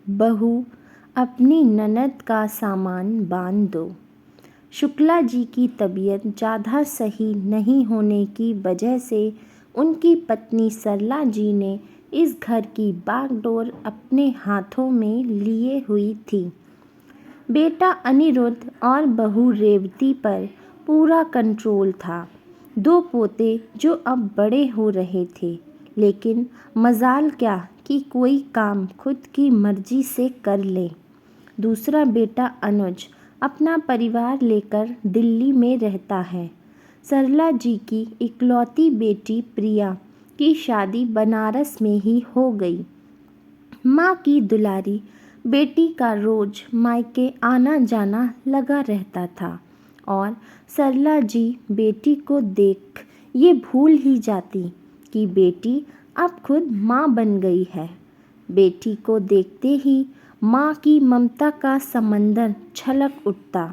बहू अपनी ननद का सामान बांध दो। शुक्ला जी की तबीयत ज़्यादा सही नहीं होने की वजह से उनकी पत्नी सरला जी ने इस घर की बागडोर अपने हाथों में लिए हुई थी। बेटा अनिरुद्ध और बहू रेवती पर पूरा कंट्रोल था। 2 पोते जो अब बड़े हो रहे थे, लेकिन मजाल क्या कि कोई काम खुद की मर्जी से कर ले। दूसरा बेटा अनुज अपना परिवार लेकर दिल्ली में रहता है। सरला जी की इकलौती बेटी प्रिया की शादी बनारस में ही हो गई। माँ की दुलारी बेटी का रोज मायके आना जाना लगा रहता था और सरला जी बेटी को देख ये भूल ही जाती कि बेटी अब खुद माँ बन गई है। बेटी को देखते ही माँ की ममता का समंदर छलक उठता।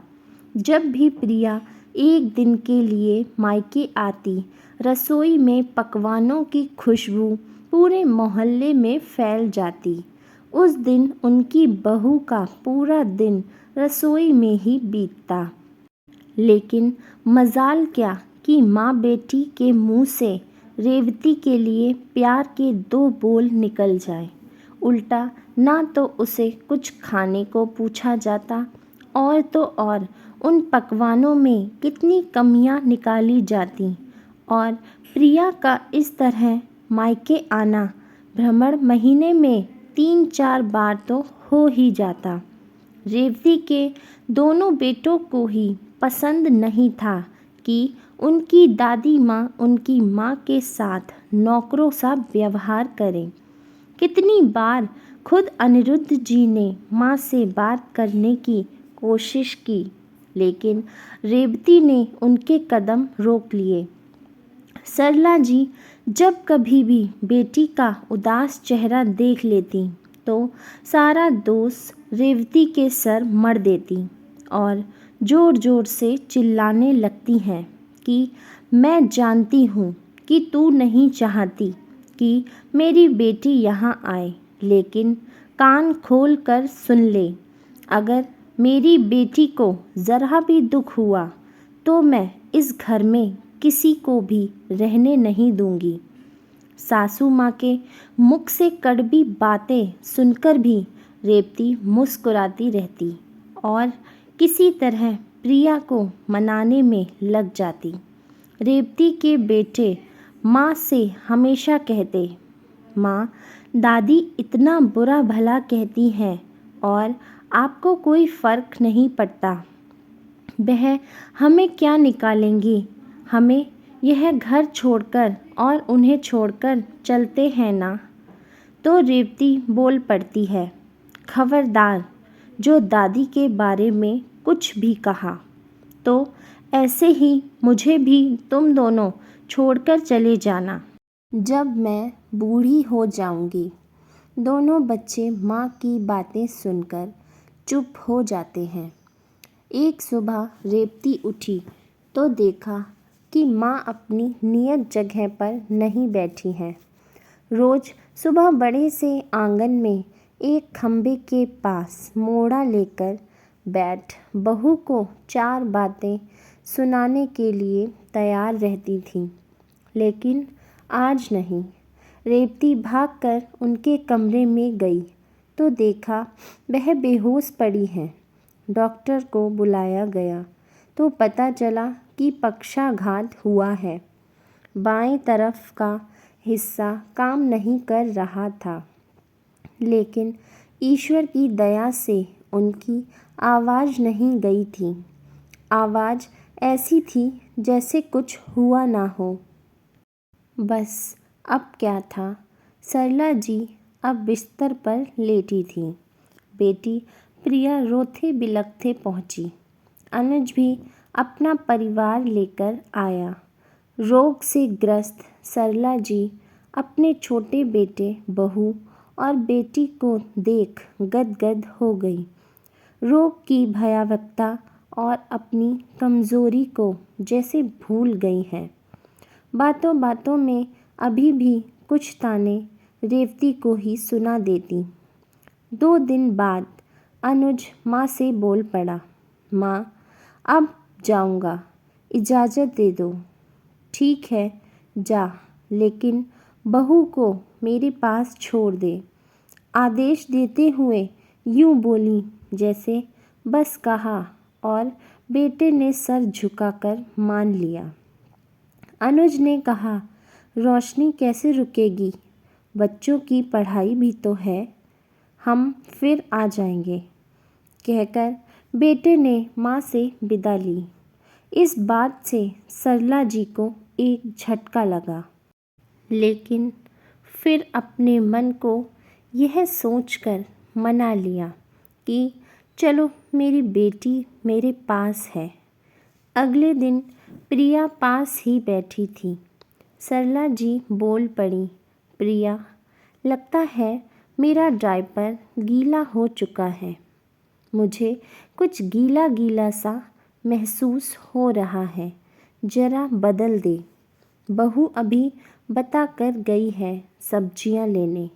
जब भी प्रिया एक दिन के लिए मायके आती, रसोई में पकवानों की खुशबू पूरे मोहल्ले में फैल जाती। उस दिन उनकी बहू का पूरा दिन रसोई में ही बीतता। लेकिन मजाल क्या कि माँ बेटी के मुंह से रेवती के लिए प्यार के 2 बोल निकल जाए। उल्टा ना तो उसे कुछ खाने को पूछा जाता और तो और उन पकवानों में कितनी कमियां निकाली जाती। और प्रिया का इस तरह मायके आना भ्रमण महीने में 3-4 बार तो हो ही जाता। रेवती के दोनों बेटों को ही पसंद नहीं था कि उनकी दादी माँ उनकी माँ के साथ नौकरों सा व्यवहार करें। कितनी बार खुद अनिरुद्ध जी ने माँ से बात करने की कोशिश की, लेकिन रेवती ने उनके कदम रोक लिए। सरला जी जब कभी भी बेटी का उदास चेहरा देख लेती तो सारा दोष रेवती के सर मढ़ देती और ज़ोर ज़ोर से चिल्लाने लगती हैं कि मैं जानती हूँ कि तू नहीं चाहती कि मेरी बेटी यहाँ आए, लेकिन कान खोल कर सुन ले। अगर मेरी बेटी को ज़रा भी दुख हुआ तो मैं इस घर में किसी को भी रहने नहीं दूंगी। सासू माँ के मुख से कड़वी बातें सुनकर भी रेवती मुस्कुराती रहती और किसी तरह प्रिया को मनाने में लग जाती। रेवती के बेटे माँ से हमेशा कहते, माँ दादी इतना बुरा भला कहती हैं और आपको कोई फ़र्क नहीं पड़ता। वह हमें क्या निकालेंगी, हमें यह घर छोड़कर और उन्हें छोड़कर चलते हैं ना। तो रेवती बोल पड़ती है, खबरदार जो दादी के बारे में कुछ भी कहा तो ऐसे ही मुझे भी तुम दोनों छोड़कर चले जाना जब मैं बूढ़ी हो जाऊंगी। दोनों बच्चे माँ की बातें सुनकर चुप हो जाते हैं। एक सुबह रेवती उठी तो देखा कि माँ अपनी नियत जगह पर नहीं बैठी हैं। रोज़ सुबह बड़े से आंगन में एक खम्भे के पास मोड़ा लेकर बैठ बहू को 4 बातें सुनाने के लिए तैयार रहती थी, लेकिन आज नहीं। रेवती भागकर उनके कमरे में गई तो देखा वह बेहोश पड़ी हैं। डॉक्टर को बुलाया गया तो पता चला कि पक्षाघात हुआ है। बाएं तरफ का हिस्सा काम नहीं कर रहा था, लेकिन ईश्वर की दया से उनकी आवाज़ नहीं गई थी। आवाज़ ऐसी थी जैसे कुछ हुआ ना हो। बस अब क्या था, सरला जी अब बिस्तर पर लेटी थी। बेटी प्रिया रोते बिलखते पहुंची। अनुज भी अपना परिवार लेकर आया। रोग से ग्रस्त सरला जी अपने छोटे बेटे, बहू और बेटी को देख गदगद हो गई। रोग की भयावहता और अपनी कमज़ोरी को जैसे भूल गई हैं। बातों बातों में अभी भी कुछ ताने रेवती को ही सुना देती। 2 दिन बाद अनुज माँ से बोल पड़ा, माँ अब जाऊँगा, इजाज़त दे दो। ठीक है जा, लेकिन बहू को मेरे पास छोड़ दे। आदेश देते हुए यूँ बोली जैसे बस कहा, और बेटे ने सर झुकाकर मान लिया। अनुज ने कहा, रोशनी कैसे रुकेगी, बच्चों की पढ़ाई भी तो है, हम फिर आ जाएंगे, कहकर बेटे ने माँ से विदा ली। इस बात से सरला जी को एक झटका लगा, लेकिन फिर अपने मन को यह सोचकर मना लिया कि चलो मेरी बेटी मेरे पास है। अगले दिन प्रिया पास ही बैठी थी। सरला जी बोल पड़ी, प्रिया, लगता है मेरा डायपर गीला हो चुका है। मुझे कुछ गीला गीला सा महसूस हो रहा है, ज़रा बदल दे। बहू अभी बता कर गई है सब्जियां लेने,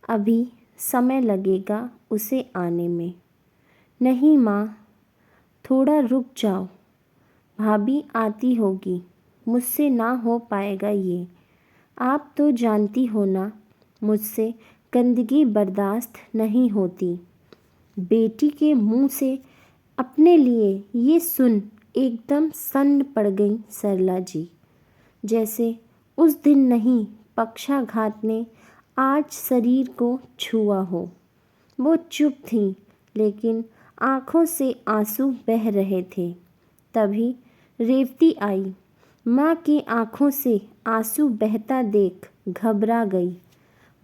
अभी समय लगेगा उसे आने में। नहीं माँ, थोड़ा रुक जाओ, भाभी आती होगी, मुझसे ना हो पाएगा ये। आप तो जानती हो ना, मुझसे गंदगी बर्दाश्त नहीं होती। बेटी के मुंह से अपने लिए ये सुन एकदम सन्न पड़ गई सरला जी। जैसे उस दिन नहीं पक्षाघात ने आज शरीर को छुआ हो। वो चुप थी, लेकिन आँखों से आंसू बह रहे थे। तभी रेवती आई। माँ की आँखों से आंसू बहता देख घबरा गई।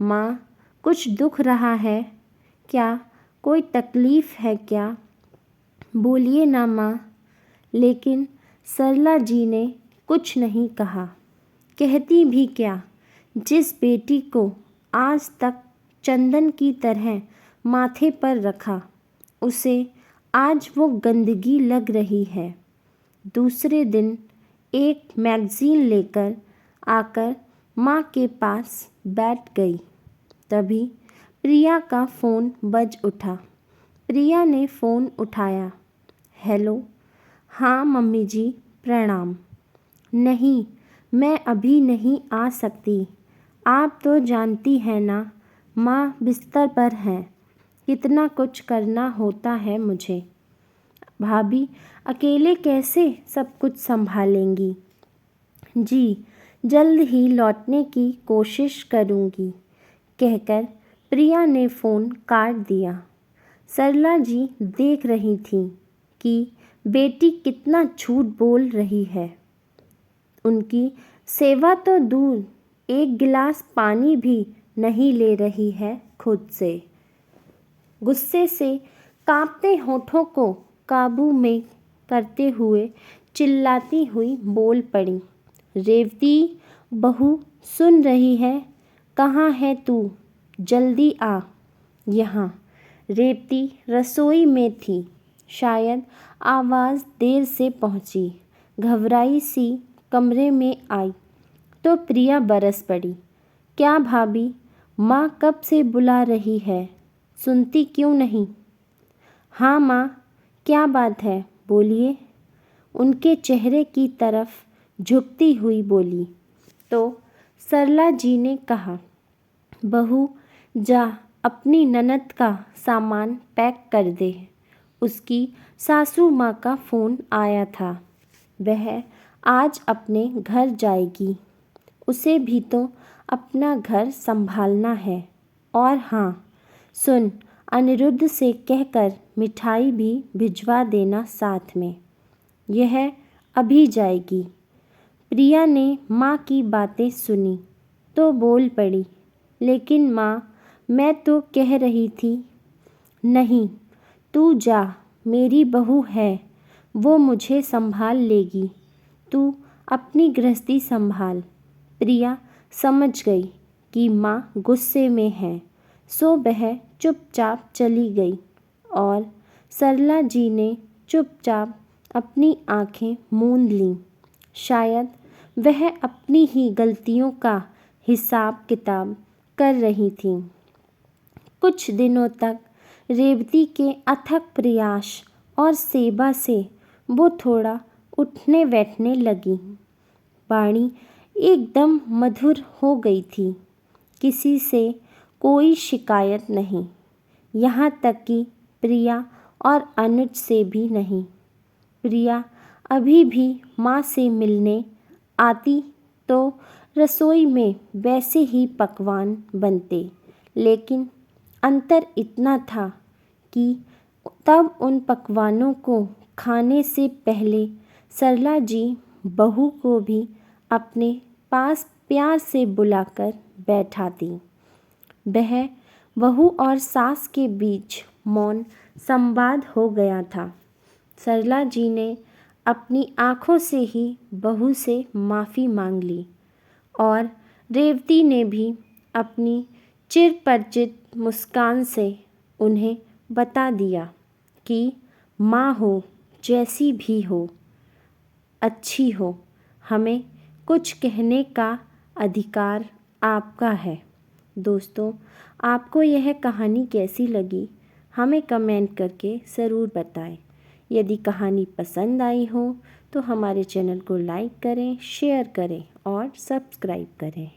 माँ, कुछ दुख रहा है क्या? कोई तकलीफ़ है क्या? बोलिए ना माँ। लेकिन सरला जी ने कुछ नहीं कहा। कहती भी क्या, जिस बेटी को आज तक चंदन की तरह माथे पर रखा, उसे आज वो गंदगी लग रही है। दूसरे दिन एक मैगज़ीन लेकर आकर माँ के पास बैठ गई। तभी प्रिया का फ़ोन बज उठा। प्रिया ने फ़ोन उठाया। हेलो। हाँ मम्मी जी, प्रणाम। नहीं, मैं अभी नहीं आ सकती। आप तो जानती हैं ना, माँ बिस्तर पर हैं, कितना कुछ करना होता है मुझे। भाभी अकेले कैसे सब कुछ संभालेंगी? जी, जल्द ही लौटने की कोशिश करूँगी, कहकर प्रिया ने फ़ोन काट दिया। सरला जी देख रही थीं कि बेटी कितना झूठ बोल रही है। उनकी सेवा तो दूर, एक गिलास पानी भी नहीं ले रही है खुद से। गुस्से से कांपते होठों को काबू में करते हुए चिल्लाती हुई बोल पड़ी, रेवती बहू सुन रही है? कहाँ है तू? जल्दी आ यहाँ। रेवती रसोई में थी। शायद आवाज़ देर से पहुँची। घबराई सी कमरे में आई तो प्रिया बरस पड़ी। क्या भाभी, माँ कब से बुला रही है, सुनती क्यों नहीं? हाँ माँ, क्या बात है, बोलिए। उनके चेहरे की तरफ झुकती हुई बोली तो सरला जी ने कहा, बहू जा अपनी ननद का सामान पैक कर दे। उसकी सासू माँ का फ़ोन आया था, वह आज अपने घर जाएगी। उसे भी तो अपना घर संभालना है। और हाँ सुन, अनिरुद्ध से कहकर मिठाई भी भिजवा देना साथ में, यह अभी जाएगी। प्रिया ने माँ की बातें सुनी तो बोल पड़ी, लेकिन माँ, मैं तो कह रही थी। नहीं, तू जा, मेरी बहू है, वो मुझे संभाल लेगी, तू अपनी गृहस्थी संभाल। प्रिया समझ गई कि माँ गुस्से में है, सो वह चुपचाप चली गई और सरला जी ने चुपचाप अपनी आंखें मूंद लीं। शायद वह अपनी ही गलतियों का हिसाब किताब कर रही थीं। कुछ दिनों तक रेवती के अथक प्रयास और सेवा से वो थोड़ा उठने बैठने लगी। वाणी एकदम मधुर हो गई थी। किसी से कोई शिकायत नहीं, यहाँ तक कि प्रिया और अनुज से भी नहीं। प्रिया अभी भी माँ से मिलने आती तो रसोई में वैसे ही पकवान बनते, लेकिन अंतर इतना था कि तब उन पकवानों को खाने से पहले सरला जी बहू को भी अपने पास प्यार से बुलाकर बैठाती। वह बहू और सास के बीच मौन संवाद हो गया था। सरला जी ने अपनी आँखों से ही बहू से माफ़ी मांग ली और रेवती ने भी अपनी चिरपरिचित मुस्कान से उन्हें बता दिया कि माँ हो, जैसी भी हो, अच्छी हो, हमें कुछ कहने का अधिकार आपका है। दोस्तों, आपको यह कहानी कैसी लगी हमें कमेंट करके ज़रूर बताएं। यदि कहानी पसंद आई हो तो हमारे चैनल को लाइक करें, शेयर करें और सब्सक्राइब करें।